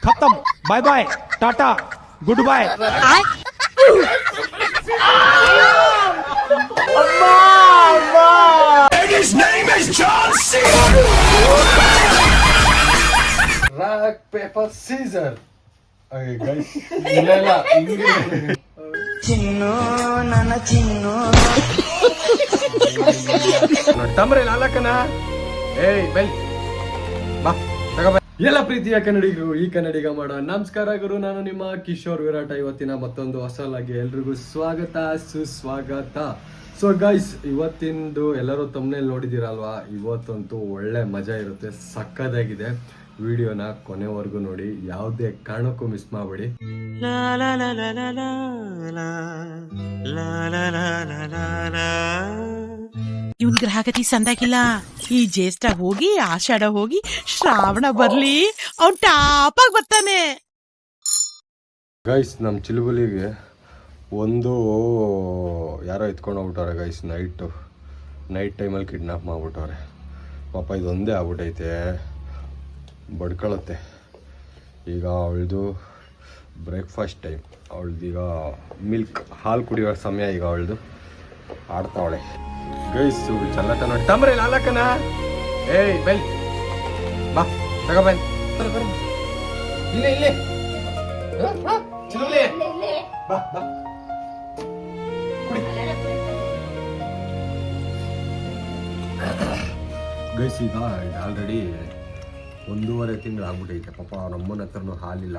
खत्म, bye bye, tata, good bye. His name is John C. Rock, paper, scissor. Okay, guys. ಚಿನ್ನು ನನ್ನ ಚಿನ್ನು ತಮ್ರೆ ನಾಲ್ಕನ ಏಯ್ bell ಬಾ ತಗೋ. ಎಲ್ಲ ಪ್ರೀತಿಯ ಕನ್ನಡಿಗರು, ಈ ಕನ್ನಡಿಗ ಮಾಡೋ ನಮಸ್ಕಾರ ಗುರು. ನಾನು ನಿಮ್ಮ ಕಿಶೋರ್ ವಿರಾಟ. ಇವತ್ತಿನ ಮತ್ತೊಂದು ಹೊಸಲಾಗಿ ಎಲ್ರಿಗೂ ಸ್ವಾಗತ ಸುಸ್ವಾಗತ. ಸೊ ಗೈಸ್, ಇವತ್ತಿಂದು ಎಲ್ಲರೂ ತಮ್ಮನೇಲಿ ನೋಡಿದ್ದೀರಲ್ವಾ, ಇವತ್ತಂತೂ ಒಳ್ಳೆ ಮಜಾ ಇರುತ್ತೆ, ಸಕ್ಕದಾಗಿದೆ. ವಿಡಿಯೋನ ಕೊನೆವರೆಗೂ ನೋಡಿ, ಯಾವುದೇ ಕಾರಣಕ್ಕೂ ಮಿಸ್ ಮಾಡಬೇಡಿ. ಇವನ್ ಗ್ರಹಗತಿ ಸಂದಾಗಿಲ್ಲ. ಈ ಜ್ಯೇಷ್ಠ ಹೋಗಿ ಆಷಾಢ ಹೋಗಿ ಶ್ರಾವಣ ಬರ್ಲಿ, ಅವ್ನ್ ಟಾಪಾಗಿ ಬರ್ತಾನೆ. ಗೈಸ್, ನಮ್ಮ ಚಿಲುಬುಲಿಗೆ ಒಂದು ಯಾರೋ ಎತ್ಕೊಂಡು ಹೋಗ್ಬಿಟ್ಟವ್ರೆ ಗೈಸ್. ನೈಟ್ ಟೈಮಲ್ಲಿ ಕಿಡ್ನಾಪ್ ಮಾಡ್ಬಿಟ್ಟವ್ರೆ. ಪಾಪ ಇದೊಂದೇ ಆಗ್ಬಿಟ್ಟೈತೆ, ಬಡ್ಕೊಳತ್ತೆ. ಈಗ ಅವಳದು ಬ್ರೇಕ್ಫಾಸ್ಟ್ ಟೈಮ್, ಅವಳದೀಗ ಮಿಲ್ಕ್ ಹಾಲು ಕುಡಿಯೋ ಸಮಯ. ಈಗ ಅವಳದು ಆಡ್ತಾವಳೆ ಗೈಸ್. ಚಲ್ಲಟ ನೋಡಿ ತಮ್ರೆ ನಾಲ್ಕನ ಏಯ್ ಬೆಲ್ ಬಾ ತಗೋ ಬನ್ನಿ. ಇಲ್ಲೇ ಬಾ ಬಾ ಗೈಸ್. ಈಗ ಆಲ್ರೆಡಿ 1.5 ತಿಂಗಳು ಆಗ್ಬಿಟ್ಟೈತೆ. ಪಾಪ ನಮ್ಮನ ಹತ್ರನೂ ಹಾಲಿಲ್ಲ.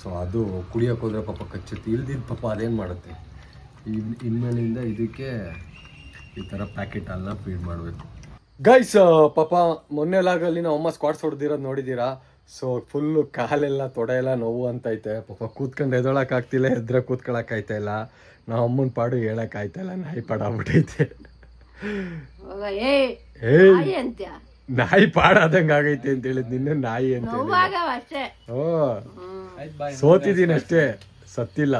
ಸೊ ಅದು ಕುಡಿಯೋಕೆ ಹೋದ್ರೆ ಪಾಪ ಕಚ್ಚುತ್ತೆ. ಇಲ್ದಿದ್ದು ಪಾಪ ಅದೇನು ಮಾಡುತ್ತೆ. ಇನ್ಮೇಲಿಂದ ಇದಕ್ಕೆ ಈ ಥರ ಪ್ಯಾಕೆಟ್ ಹಾಲನ್ನ ಫೀಡ್ ಮಾಡಬೇಕು ಗೈಸ್. ಪಾಪ ಮೊನ್ನೆ ಲಾಗಲ್ಲಿ ನಾವು ಅಮ್ಮ ಸ್ಕ್ವಾಟ್ಸ್ ಹೊಡೆದಿರೋದು ನೋಡಿದ್ದೀರಾ. ಸೊ ಫುಲ್ಲು ಕಾಲೆಲ್ಲ ತೊಡೆಯೆಲ್ಲ ನೋವು ಅಂತೈತೆ. ಪಾಪ ಕೂತ್ಕೊಂಡು ಎದೊಳಕ್ಕಾಗ್ತಿಲ್ಲ, ಎದ್ರೆ ಕೂತ್ಕೊಳಕ್ಕಾಯ್ತಾ ಇಲ್ಲ. ನಾವು ಅಮ್ಮನ ಪಾಡು ಹೇಳೋಕ್ಕಾಯ್ತಾಯಿಲ್ಲ, ನಾಯಿ ಪಾಡು ಆಗ್ಬಿಟ್ಟೈತೆ. ನಾಯಿ ಪಾಡಾದಂಗೆ ಆಗೈತೆ ಅಂತ ಹೇಳಿದ್ ನಿನ್ನೆ. ನಾಯಿ ಅಂತ ಸೋತಿದ್ದೀನಿ ಅಷ್ಟೇ, ಸತ್ತಿಲ್ಲ.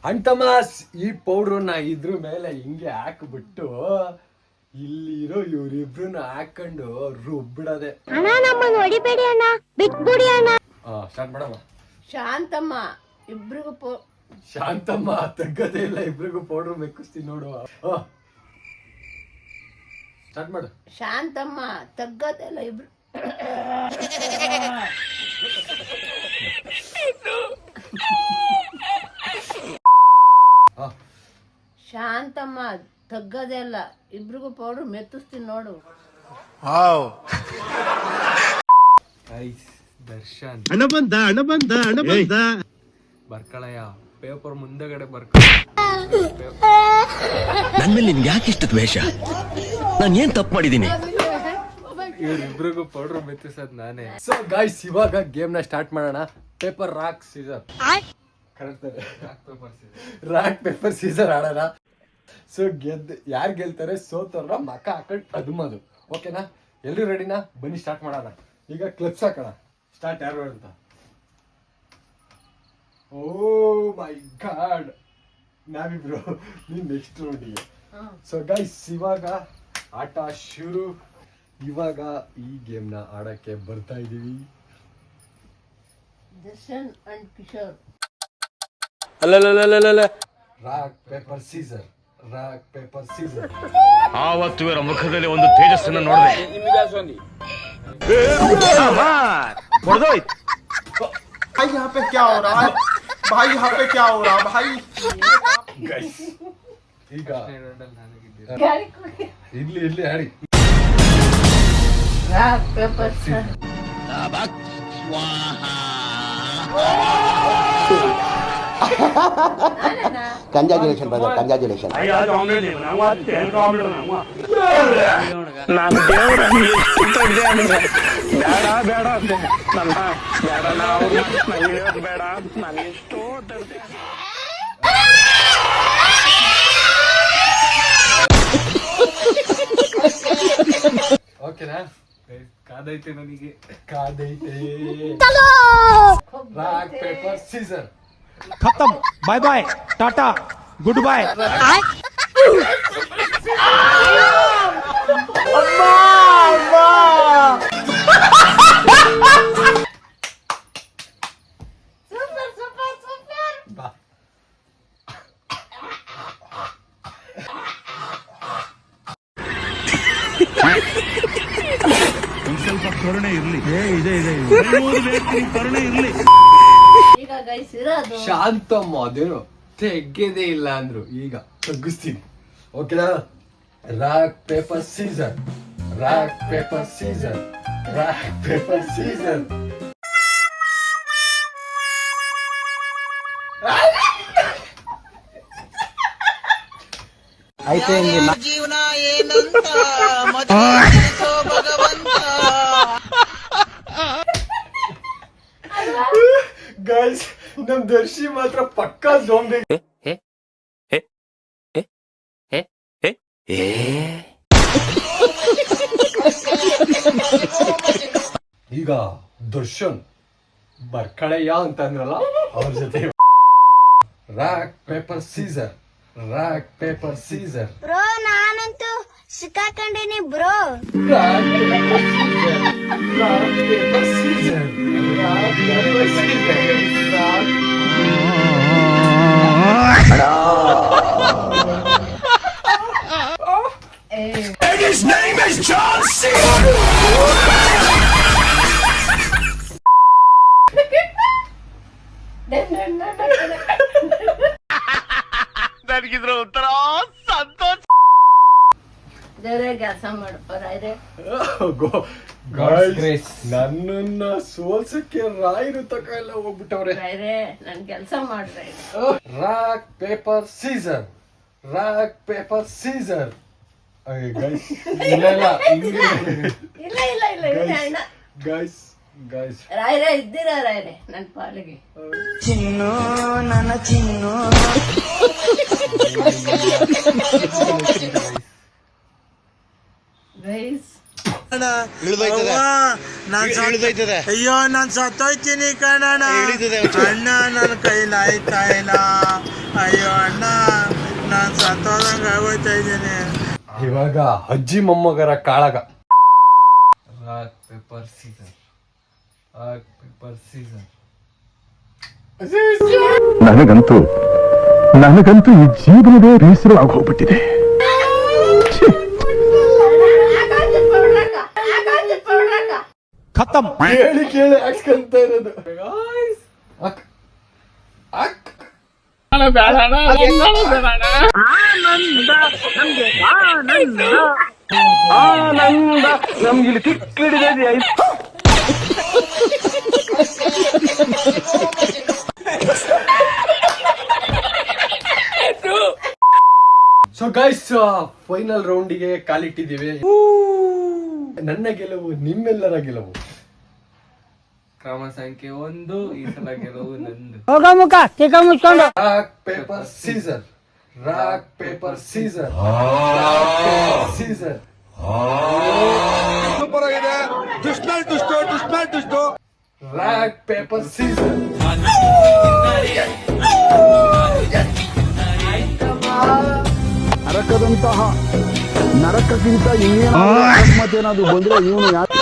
ಅಂಟಮಾಸ್ ಈ ಪೌಡ್ರನ್ನ ಇದ್ರ ಮೇಲೆ ಹಿಂಗೆ ಹಾಕ್ಬಿಟ್ಟು ಇಲ್ಲಿರೋ ಇವ್ರಿಬ್ರನ್ನ ಹಾಕೊಂಡು ರುಬ್ಬಿಡದೆ. ಸ್ಟಾರ್ಟ್ ಮಾಡಮ್ಮ. ಶಾಂತಮ್ಮ ಇಬ್ರಿಗೂ ಶಾಂತಮ್ಮ ತಗ್ಗದೇ ಇಲ್ಲ, ಇಬ್ರಿಗೂ ಪೌಡ್ರ್ ಮೆಕ್ಕಿಸ್ತೀನಿ ನೋಡು. ಸ್ಟಾರ್ಟ್ ಮಾಡು. ಶಾಂತಮ್ಮ ತಗ್ಗದೆಲ್ಲ ಇಬ್ರು. ಶಾಂತಮ್ಮ ತಗ್ಗದೆಲ್ಲ ಇಬ್ರಿಗೂ ಪೌಡ್ರ್ ಮೆತ್ತಿಸ್ತೀನಿ ನೋಡು. ದರ್ಶನ್ ಹಣ ಬಂದ ಬರ್ಕಳಯ್ಯ, ಪೇಪರ್ ಮುಂದೆಗಡೆ ನನ್ ಮೇಲೆ ನಿನ್ಗೆ ಯಾಕೆ ಇಷ್ಟ ದ್ವೇಷ? ನಾನು ಏನ್ ತಪ್ಪು ಮಾಡಿದೀನಿ? ಇವ್ರಿಬ್ರಿಗೂ ಪೌಡ್ರ್ ಮೆತ್ತಿಸೋದ್ ನಾನೇ. ಸೊ ಗೈಸ್, ಇವಾಗ ಗೇಮ್ ನ ಸ್ಟಾರ್ಟ್ ಮಾಡೋಣ. Paper rock scissor rock paper scissor ಆಡೋಣ. ಸೊ ಯಾರು ಗೆಲ್ತಾರೆ ಸೋತವ್ರ ಮಕ ಹಾಕೊಂಡು ಅದುಮದು. ಓಕೆನಾ? ಎಲ್ರು ರೆಡಿನಾ? ಬನ್ನಿ ಸ್ಟಾರ್ಟ್ ಮಾಡೋಣ. ಈಗ ಕ್ಲಬ್ಸ್ ಹಾಕೋಣ. ಸ್ಟಾರ್ಟ್ ಯಾರು ಅಂತ. ಓ ಮೈ ಗಾಡ್, ನಾವಿಬ್ರು ನೀನ್ ನೆಕ್ಸ್ಟ್ ರೌಂಡಿಗೆ. ಸೊ ಗೈಸ್, ಇವಾಗ ಆಟ ಶುರು. ಇವಾಗ ಈ ಗೇಮ್ ನ ಆಡಕ್ಕೆ ಬರ್ತಾ ಇದೀವಿ. ದರ್ಶನ್ ಅಂಡ್ ಕಿಶೋರ್. ಅಲ್ಲ rock paper scissor, rock paper scissor. ಆವತ್ತು ಇವರ ಮುಖದಲ್ಲಿ ಒಂದು ತೇಜಸ್ಸನ್ನು ನೋಡಿದೆ. भाई यहाँ पे क्या हो रहा है? भाई यहाँ पे क्या हो रहा है भाई? ಗೈಸ್, ಈಗ ಇರ್ಲಿ ಹಾಡಿ. Rock paper congratulation brother, congratulation. ನಾನು ದೇವ್ರ ಎಷ್ಟು ದೊಡ್ಡ ಅಂದ್ರೆ ಬೇಡ ಅಂದೆ. ಬೇಡ, ನಾವು ಬೇಡ, ನಾನು ಎಷ್ಟೋ ದೊಡ್ಡ. ಓಕೆನಾ? ಕಾದೈತೆ ನನಗೆ, ಕಾದೈತೆ. Rock paper scissor. खत्म, bye bye, tata, good bye. Super super super. ಬಾ. ಸ್ವಲ್ಪ ಕರುಣೆ ಇರ್ಲಿ. ಇದೆ ಕರುಣೆ ಇರ್ಲಿ. ಈಗ ಗೈಸ್ ಇರೋದು ಶಾಂತಮ್ಮ ಅದೇನು ತೆಗ್ಗೇದೇ ಇಲ್ಲ ಅಂದ್ರು, ಈಗ ತಗ್ಗಿಸ್ತೀನಿ. ಓಕೆನಾ? Rock paper scissor, rock paper scissor, rock paper scissor. అయితే ಗೈಸ್ ನಮ್ ದರ್ಶಿ ಮಾತ್ರ ಪಕ್ಕಾ ಜೋಂಬಿ. ಈಗ ದರ್ಶನ್ ಬರ್ಕಳೆಯ ಅಂತ ಅಂದ್ರಲ್ಲ ಅವ್ರ ಜೊತೆ rock paper scissor, rock paper scissor. Bro ನಾನಂತೂ ಸಿಕ್ಕಾಕೊಂಡಿನಿ bro. Rock paper scissor, rock paper scissor, rock paper scissor, rock. His name is John C. ನನಗಿದ್ರ ಉತ್ತರ ಸಂತೋಷ. ದೇವ್ರೆ ಕೆಲಸ ಮಾಡಪ್ಪ ರಾಯ್ರೆ. ನನ್ನನ್ನ ಸೋಲ್ಸಕ್ಕೆ ರಾಯರು ತಕ ಎಲ್ಲ ಹೋಗ್ಬಿಟ್ಟವ್ರೆ. ರಾಯ್ರೆ ನನ್ ಕೆಲಸ ಮಾಡ್ರೆ. Rock paper scissor, rock paper scissor. ಇಲ್ಲ ಇಲ್ಲ ಇಲ್ಲ ಇಲ್ಲ ಅಣ್ಣ. ಗೈಸ್ ಗೈಸ್ ರಾಯ್ರೆ ಇದ್ದೀರಾ ರಾಯ್ರೆ ನನ್ ಪಾಲಿಗೆ. ಚಿನ್ನು ನನ್ನ ಚಿನ್ನು. ಗೈಸ್ ಅಯ್ಯೋ ನಾನ್ ಸತ್ತೋಯ್ತೀನಿ ಕಣಣ್ಣ. ಅಣ್ಣ ನನ್ನ ಕೈಲಾಯ್ತಾ ಇಲ್ಲ. ಅಯ್ಯೋ ಅಣ್ಣ ನಾನ್ ಸತ್ತೋದಂಗ ಆಗೋಯ್ತಾ ಇದ್ದೀನಿ. ಇವಾಗ ಅಜ್ಜಿ ಮೊಮ್ಮಗರ ಕಾಳಗ. Rock paper scissor, rock paper scissor. ನನಗಂತೂ ಈ ಜೀವನವೇ ಬೇಸರ ಆಗೋಗ್ಬಿಟ್ಟಿದೆ. ಖತಮ್. ಕೇಳಿ ಕೇಳಿ ಹಾಕ್ಸ್ಕೊಂತ ಇರೋದು. ಅಕ್ ಅಕ್ ಆನಂದ ನಮ್ಗಿಲ್ಲಿ ತಿಕ್ಕಿಡಿದೆ. ಸೊ ಗೈಸ್ ಫೈನಲ್ ರೌಂಡಿಗೆ ಕಾಲಿಟ್ಟಿದ್ದೀವಿ. ನನ್ನ ಗೆಲುವು ನಿಮ್ಮೆಲ್ಲರ ಗೆಲುವು. ಕ್ರಮ ಸಂಖ್ಯೆ 1, ಈ ಸಲ ಗೆಲುವು ನಂದು. Rock paper scissor, rock paper scissor, scissor. Rock paper scissor. ನರಕದಂತಹ ನರಕಕ್ಕಿಂತ ಇನ್ನೇನಾದ್ರೂ ಬಂದ್ರೆ ಇವನು ಯಾರು?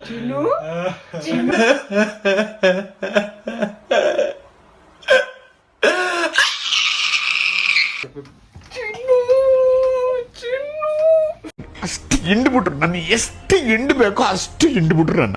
ಚಿನ್ನು ಅಷ್ಟು ಹಿಂಡ್ಬಿಟ್ರು ನನ್ನ, ಎಷ್ಟು ಹಿಂಡ್ ಬೇಕೋ ಅಷ್ಟು ಹಿಂಡ್ಬಿಟ್ರು ನನ್ನ.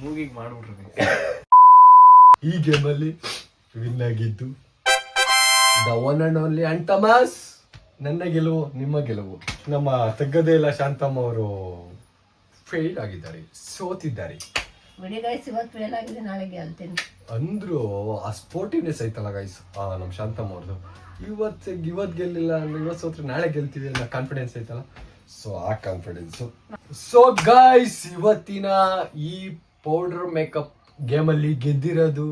ಮೂಗಿಗೆ ಮಾಡ್ಬಿಟ್ರು. ಈ ಗೇಮ್ ಅಲ್ಲಿ ವಿನ್ ಆಗಿದ್ದು ದ ಒನ್ ಅಂಡ್ ಓನ್ಲಿ ಅಂಟಮಾಸ್. ನನ್ನ ಗೆಲುವು ನಿಮ್ಮ ಗೆಲುವು. ನಮ್ಮ ತಗ್ಗದೇ ಇಲ್ಲ ಶಾಂತಮ್ಮ ಅವರು ಫೇಲ್ ಆಗಿದ್ದಾರೆ, ಸೋತಿದ್ದಾರೆ. ಬಿಡಿ ಗೈಸ್, ಇವತ್ತು ಫೇಲ್ ಆಗಿದೆ, ನಾಳೆ ಗೆಲ್ತೀನಿ ಅಂದ್ರು. ಆ ಸ್ಪೋರ್ಟಿವ್ನೆಸ್ ಐತಲ್ಲ ಗೈಸ್ ನಮ್ಮ ಶಾಂತಮ್ಮ ಅವ್ರದ್ದು. ಇವತ್ತು ಗೆಲ್ಲಿಲ್ಲ ಅಂದ್ರೆ ಇವತ್ತು ಸೋತ್ರೆ ನಾಳೆ ಗೆಲ್ತೀವಿ ಅನ್ನೋ ಕಾನ್ಫಿಡೆನ್ಸ್ ಐತಲ್ಲ, ಸೊ ಆ ಕಾನ್ಫಿಡೆನ್ಸ್. ಸೊ ಗೈಸ್, ಇವತ್ತಿನ ಈ ಪೌಡರ್ ಮೇಕಪ್ ಗೇಮ್ ಅಲ್ಲಿ ಗೆದ್ದಿರೋದು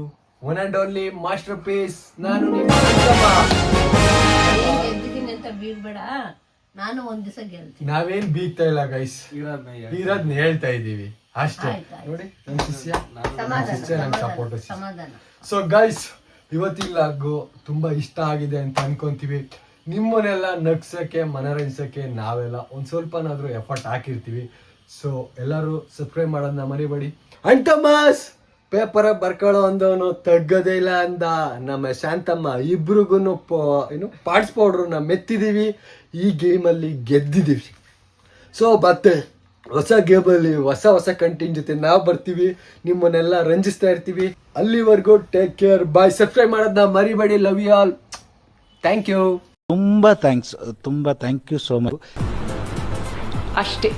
one and only masterpiece ನಾನು ನಿಮ್ಮ ಶಾಂತಮ್ಮ. ಗೆದ್ದಿದ್ದೀನಿ ಅಂತ ಬೀಳ್ಬೇಡ. ನಾನು ಒಂದ್ ದಿವಸ ಗೆಲ್ತೀನಿ. ನಾವೇನ್ ಬೀಗ್ತಾ ಇಲ್ಲ ಗೈಸ್, ಇರೋದ್ನ ಹೇಳ್ತಾ ಇದೀವಿ ಅಷ್ಟೇ. ನೋಡಿ ನನ್ನ ಶಿಷ್ಯ, ನನ್ನ ಸಪೋರ್ಟ್. ಸಮಾಧಾನ. ಸೊ ಗೈಸ್, ಇವತ್ತಿನ ಲಾಗು ತುಂಬಾ ಇಷ್ಟ ಆಗಿದೆ ಅಂತ ಅನ್ಕೊಂತೀವಿ. ನಿಮ್ಮನ್ನೆಲ್ಲ ನಗ್ಸಕ್ಕೆ ಮನರಂಜಿಸಕ್ಕೆ ನಾವೆಲ್ಲ ಒಂದ್ ಸ್ವಲ್ಪನಾದ್ರೂ ಎಫರ್ಟ್ ಹಾಕಿರ್ತೀವಿ. ಸೊ ಎಲ್ಲರೂ ಸಬ್ಸ್ಕ್ರೈಬ್ ಮಾಡೋದನ್ನ ಮರಿಬೇಡಿ. ಅಂಡ್ ಥಾಮಸ್ ಪೇಪರ್ ಬರ್ಕೊಳ್ಳೋ ಅಂದವನು ತಗ್ಗದೇ ಇಲ್ಲ ಅಂದ. ನಮ್ಮ ಶಾಂತಮ್ಮ ಇಬ್ರಿಗೂ ಏನು ಪಾರ್ಟ್ಸ್ ಪೌಡ್ರನ್ನ ಮೆತ್ತಿದೀವಿ, ಈ ಗೇಮಲ್ಲಿ ಗೆದ್ದಿದ್ದೀವಿ. ಸೊ ಮತ್ತೆ ಹೊಸ ಗೇಮಲ್ಲಿ ಹೊಸ ಕಂಟೆಂಟ್ ಜೊತೆ ನಾವು ಬರ್ತೀವಿ, ನಿಮ್ಮನ್ನೆಲ್ಲ ರಂಜಿಸ್ತಾ ಇರ್ತೀವಿ. ಅಲ್ಲಿವರೆಗೂ ಟೇಕ್ ಕೇರ್, ಬಾಯ್. ಸಬ್ಸ್ಕ್ರೈಬ್ ಮಾಡೋದನ್ನ ಮರಿಬೇಡಿ. Love you all. Thank you. ತುಂಬಾ ಥ್ಯಾಂಕ್ಸ್, ತುಂಬಾ ಥ್ಯಾಂಕ್ ಯು ಸೋ ಮಚ್. ಅಷ್ಟೇ.